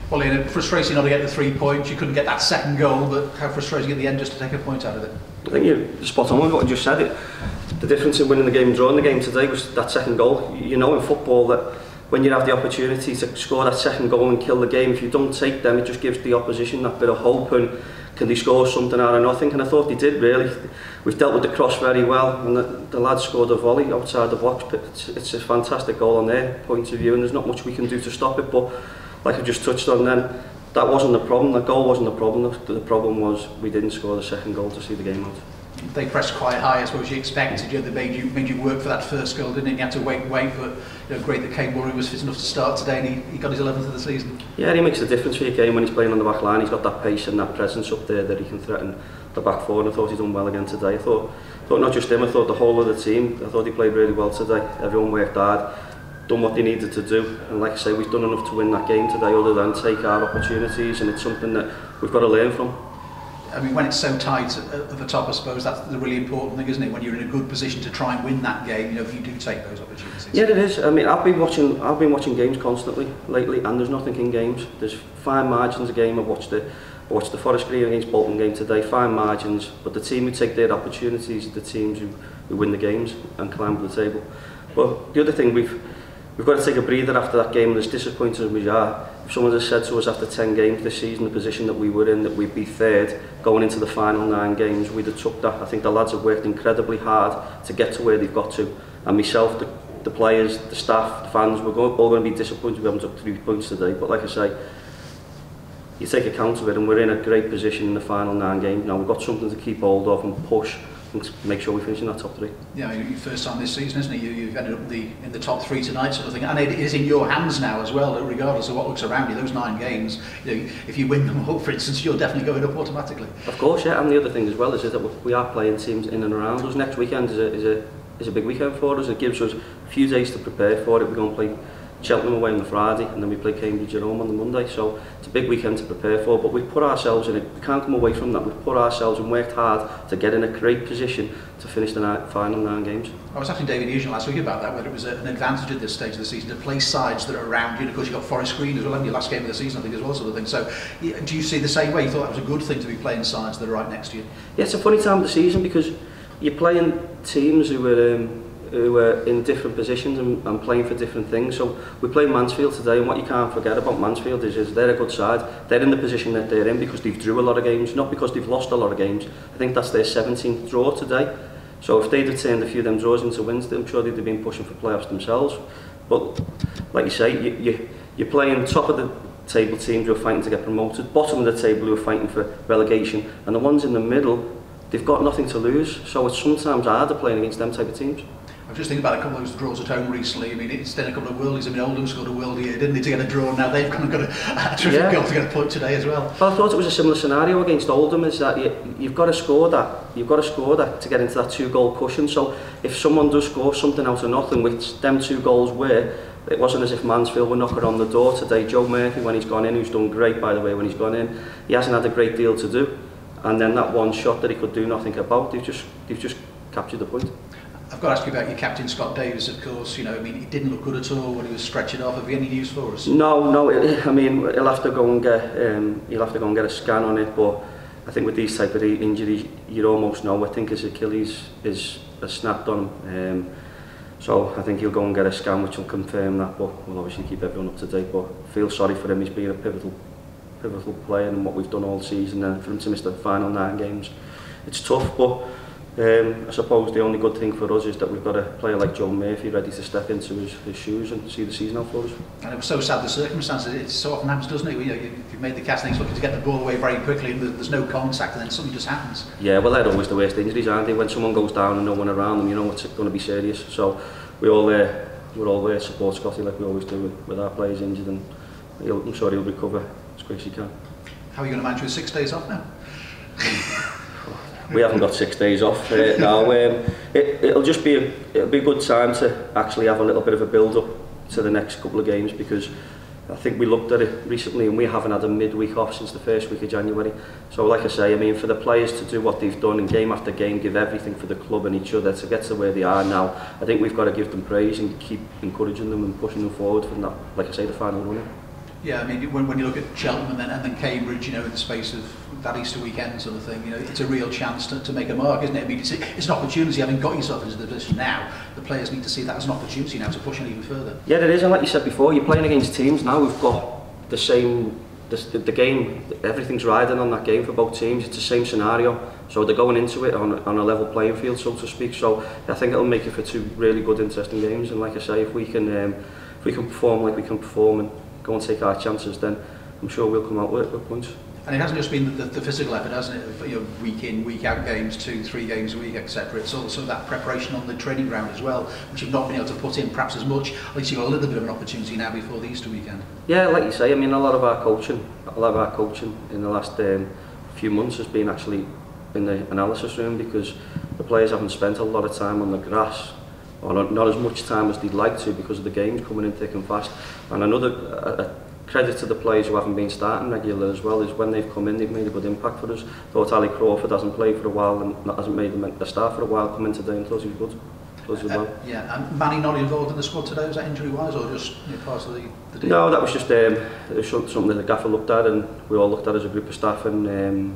Well, Ian, frustrating not to get the 3 points. You couldn't get that second goal, but how frustrating at the end just to take a point out of it. I think you're spot on with what you just said. The difference in winning the game and drawing the game today was that second goal. You know in football that when you have the opportunity to score that second goal and kill the game, if you don't take them, it just gives the opposition that bit of hope and can they score something out of nothing, and I thought they did really. We've dealt with the cross very well, and the lads scored a volley outside the box. It's a fantastic goal on their point of view, and there's not much we can do to stop it, but like I just touched on then, that wasn't the problem. The goal wasn't the problem. The problem was we didn't score the second goal to see the game out. They pressed quite high, I suppose you expected. They made you work for that first goal, didn't it? You had to wait, but great that Kane Murray was fit enough to start today, and he got his 11th of the season. Yeah, he makes a difference for your game when he's playing on the back line. He's got that pace and that presence up there that he can threaten the back four, and I thought he's done well again today. I thought not just him, I thought the whole of the team. I thought he played really well today. Everyone worked hard, done what they needed to do, and like I say, we've done enough to win that game today other than take our opportunities, and it's something that we've got to learn from. I mean, when it's so tight at the top, I suppose that's the really important thing, isn't it? When you're in a good position to try and win that game, if you do take those opportunities. Yeah, it is. I mean, I've been watching games constantly lately, and there's nothing in games. There's fine margins of game. I watched the Forest Green against Bolton game today. Fine margins, but the team who take their opportunities, the teams who win the games and climb the table. But the other thing we've got to take a breather after that game, and as disappointed as we are, if someone had said to us after 10 games this season, the position that we were in, that we'd be third going into the final 9 games, we'd have took that. I think the lads have worked incredibly hard to get to where they've got to, and myself, the players, the staff, the fans, we're all going to be disappointed we haven't took 3 points today. But like I say, you take account of it, and we're in a great position in the final 9 games now. We've got something to keep hold of and push and make sure we finish in that top 3. Yeah, your first time this season, isn't it? You've ended up in the top 3 tonight, sort of thing, and it is in your hands now as well, regardless of what looks around you. Those 9 games, if you win them all, for instance, you're definitely going up automatically. Of course, yeah, and the other thing as well is that we are playing teams in and around us. Next weekend is a big weekend for us. It gives us a few days to prepare for it. We're going to play Cheltenham away on the Friday, and then we play Cambridge at home on the Monday, so it's a big weekend to prepare for, but we've put ourselves in it. We can't come away from that. We've put ourselves and worked hard to get in a great position to finish the final 9 games. I was asking David Eugene last week about that, whether it was an advantage at this stage of the season to play sides that are around you. Of course, you've got Forest Green as well, and your last game of the season, I think, as well, sort of thing. So do you see the same way? You thought that was a good thing to be playing sides that are right next to you? Yeah, it's a funny time of the season because you're playing teams who are in different positions and playing for different things. So we play Mansfield today, and what you can't forget about Mansfield is they're a good side. They're in the position that they're in because they've drew a lot of games, not because they've lost a lot of games. I think that's their 17th draw today. So if they'd have turned a few of them draws into wins, I'm sure they'd have been pushing for playoffs themselves. But like you say, you're playing top of the table teams who are fighting to get promoted, bottom of the table who are fighting for relegation, and the ones in the middle, they've got nothing to lose. So it's sometimes harder playing against them type of teams. I'm just thinking about a couple of those draws at home recently. I mean, it's done a couple of worldies. I mean, Oldham scored a worldie here, didn't they, to get a draw? Now they've kind of got a terrific goal to get a point today as well. Well, I thought it was a similar scenario against Oldham, is that you've got to score that. You've got to score that to get into that 2-goal cushion. So if someone does score something out of nothing, which them 2 goals were, it wasn't as if Mansfield were knocking on the door today. Joe Murphy, when he's gone in, who's done great, by the way, when he's gone in, he hasn't had a great deal to do. And then that one shot that he could do nothing about, they've just captured the point. I've got to ask you about your captain, Scott Davis, of course. I mean, he didn't look good at all when he was stretching off. Have you any news for us? No. I mean, he'll have to go and get a scan on it. But I think with these type of injuries, you almost know. I think his Achilles is snapped on him. So I think he'll go and get a scan, which will confirm that. But we'll obviously keep everyone up to date. But I feel sorry for him. He's been a pivotal player in what we've done all season, and for him to miss the final 9 games, it's tough. But I suppose the only good thing for us is that we've got a player like Joe Murphy ready to step into his shoes and see the season out for us. And it was so sad the circumstances. It so often happens, doesn't it? You've made the cast and he's looking to get the ball away very quickly, and there's no contact, and then something just happens. Yeah, well, they're always the worst injuries, aren't they? When someone goes down and no one around them, you know it's going to be serious. So we're all there support Scotty like we always do with our players injured, and I'm sure he'll recover as quick as he can. How are you going to manage with 6 days off now? We haven't got 6 days off now. It'll be a good time to actually have a little bit of a build-up to the next couple of games, because I think we looked at it recently and we haven't had a midweek off since the first week of January. So like I say, I mean, for the players to do what they've done and game after game, give everything for the club and each other to get to where they are now, I think we've got to give them praise and keep encouraging them and pushing them forward from that, like I say, the final running. Yeah, I mean, when you look at Cheltenham and then Cambridge, you know, in the space of that Easter weekend sort of thing, you know, it's a real chance to make a mark, isn't it? I mean, it's an opportunity. Having got yourself into the position now, the players need to see that as an opportunity now to push on even further. Yeah, it is, and like you said before, you're playing against teams now who've got the same, the game, everything's riding on that game for both teams. It's the same scenario, so they're going into it on a level playing field, so to speak. So I think it'll make it for two really good, interesting games. And like I say, if we can perform like we can perform and go and take our chances, then I'm sure we'll come out with points. And it hasn't just been the physical effort, hasn't it? You know, week in, week out games, 2-3 games a week, etc. It's also that preparation on the training ground as well, which you've not been able to put in perhaps as much. At least you've got a little bit of an opportunity now before the Easter weekend. Yeah, like you say, I mean, a lot of our coaching in the last few months has been actually in the analysis room, because the players haven't spent a lot of time on the grass, or not as much time as they'd like to, because of the games coming in thick and fast. And another credit to the players who haven't been starting regular as well is when they've come in, they've made a good impact for us. Thought Ali Crawford hasn't played for a while and hasn't made the start for a while, come in today and thought he was good. Yeah, and Manny not involved in the squad today, was that injury wise or just, you know, part of the deal? No, that was just something that the gaffer looked at, and we all looked at as a group of staff, and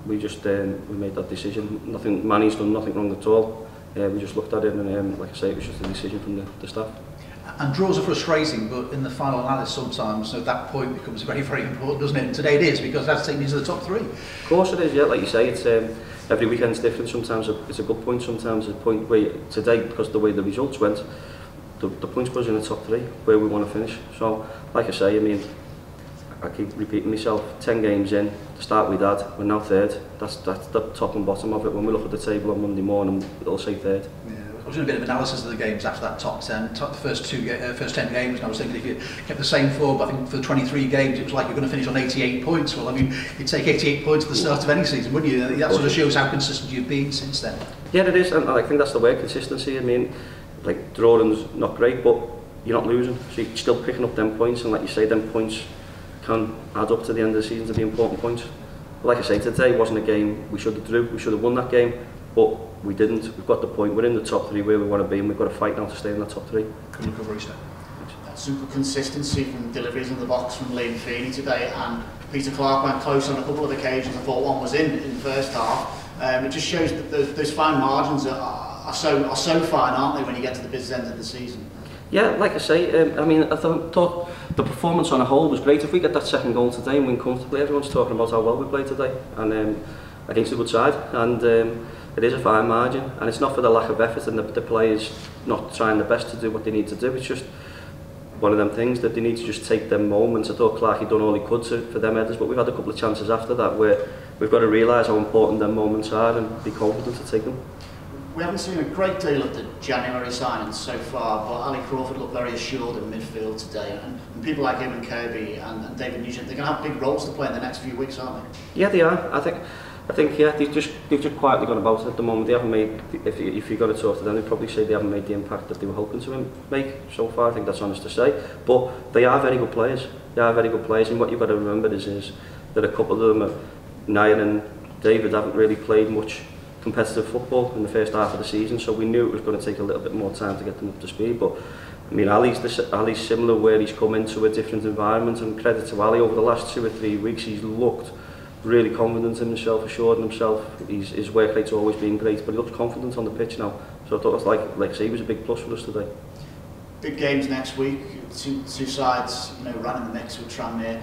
we just we made that decision. Manny's done nothing wrong at all. We just looked at it, and like I say, it was just a decision from the staff. And draws are frustrating, but in the final analysis sometimes, so that point becomes very, very important, doesn't it? And today it is, because that's taking you to the top three. Of course it is, yeah. Like you say, it's every weekend's different. Sometimes it's a good point, sometimes it's a point where today, because of the way the results went, the points was in the top three, where we want to finish. So, like I say, I mean, I keep repeating myself, 10 games in, the start we'd had, we're now third. That's the top and bottom of it. When we look at the table on Monday morning, it'll say third. Yeah. I was doing a bit of analysis of the games after that top 10, the first 10 games, and I was thinking if you kept the same form, I think for the 23 games, it was like you're going to finish on 88 points. Well, I mean, you'd take 88 points at the start of any season, wouldn't you? That sort of shows how consistent you've been since then. Yeah, it is, and I think that's the word, consistency. I mean, like, drawing's not great, but you're not losing, so you're still picking up them points, and like you say, them points can add up to the end of the season to be important points. But like I say, today wasn't a game we should have drew, we should have won that game, but we didn't. We've got the point, we're in the top three where we want to be, and we've got to fight now to stay in that top three. Good recovery step. That super consistency from deliveries in the box from Liam Feeney today, and Peter Clark went close on a couple of occasions. I thought one was in the first half. It just shows that those fine margins are so fine, aren't they, when you get to the business end of the season? Yeah, like I say, I mean, I thought the performance on a whole was great. If we get that second goal today and win comfortably, everyone's talking about how well we played today, and against a good side, and it is a fine margin, and it's not for the lack of effort and the players not trying their best to do what they need to do. It's just one of them things that they need to just take them moments. I thought Clark had done all he could for them headers, but we've had a couple of chances after that where we've got to realise how important them moments are and be confident to take them. We haven't seen a great deal of the January signings so far, but Ali Crawford looked very assured in midfield today, and people like him and Kirby and David Nugent, they're going to have big roles to play in the next few weeks, aren't they? Yeah, they are. I think yeah, they've just quietly gone about it at the moment. They haven't made, if you've got to talk to them, they'd probably say they haven't made the impact that they were hoping to make so far. I think that's honest to say. But they are very good players. They are very good players, and what you've got to remember is that a couple of them, Nyan and David, haven't really played much competitive football in the first half of the season, so we knew it was going to take a little bit more time to get them up to speed. But I mean, Ali's similar, where he's come into a different environment, and credit to Ali, over the last 2 or 3 weeks he's looked really confident in himself, assured in himself. His work rate's always been great, but he looks confident on the pitch now, so I thought it was like I say, he was a big plus for us today. Big games next week, two sides, you know, ran in the mix with Tranmere,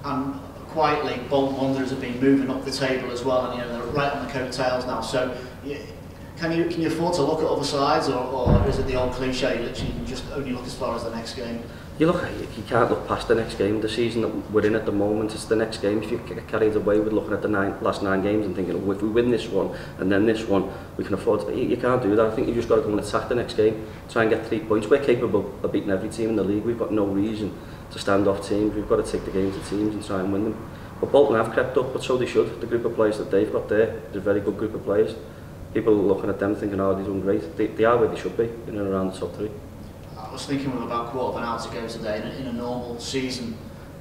and quietly Bolton Wanderers have been moving up the table as well, and you know, they're right on the coattails now. So can you afford to look at other sides, or is it the old cliche, literally you can just only look as far as the next game? You can't look past the next game. The season that we're in at the moment, it's the next game. If you get carried away with looking at the last 9 games and thinking, oh, if we win this one and then this one, we can afford to. You can't do that. I think you've just got to go and attack the next game, try and get 3 points. We're capable of beating every team in the league. We've got no reason to stand off teams. We've got to take the game to teams and try and win them. But Bolton have crept up, but so they should. The group of players that they've got there is a very good group of players. People are looking at them thinking, oh, they're doing great. They are where they should be, in and around the top 3. I was thinking with about 1/4 of an hour to go today. In a normal season,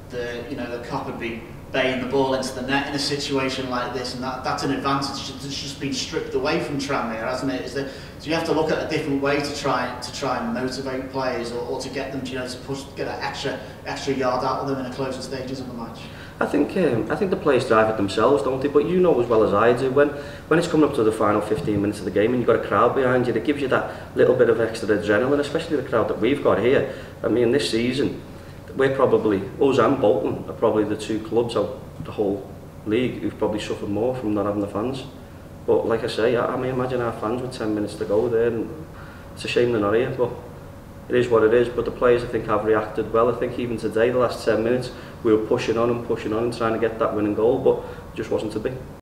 the Cup would be baying the ball into the net in a situation like this, and that's an advantage that's just been stripped away from Tranmere, hasn't it? So you have to look at a different way to try and motivate players, or to get them, to push, get an extra yard out of them in the closing stages of the match. I think the players drive it themselves, don't they? But you know as well as I do, when it's coming up to the final 15 minutes of the game and you've got a crowd behind you, it gives you that little bit of extra adrenaline, especially the crowd that we've got here. I mean, this season, we're probably, us and Bolton are probably the two clubs out the whole league who've probably suffered more from not having the fans. But like I say, I mean, imagine our fans with 10 minutes to go there, and it's a shame they're not here, but it is what it is. But the players, I think, have reacted well. I think even today, the last 10 minutes, we were pushing on and trying to get that winning goal, but it just wasn't to be.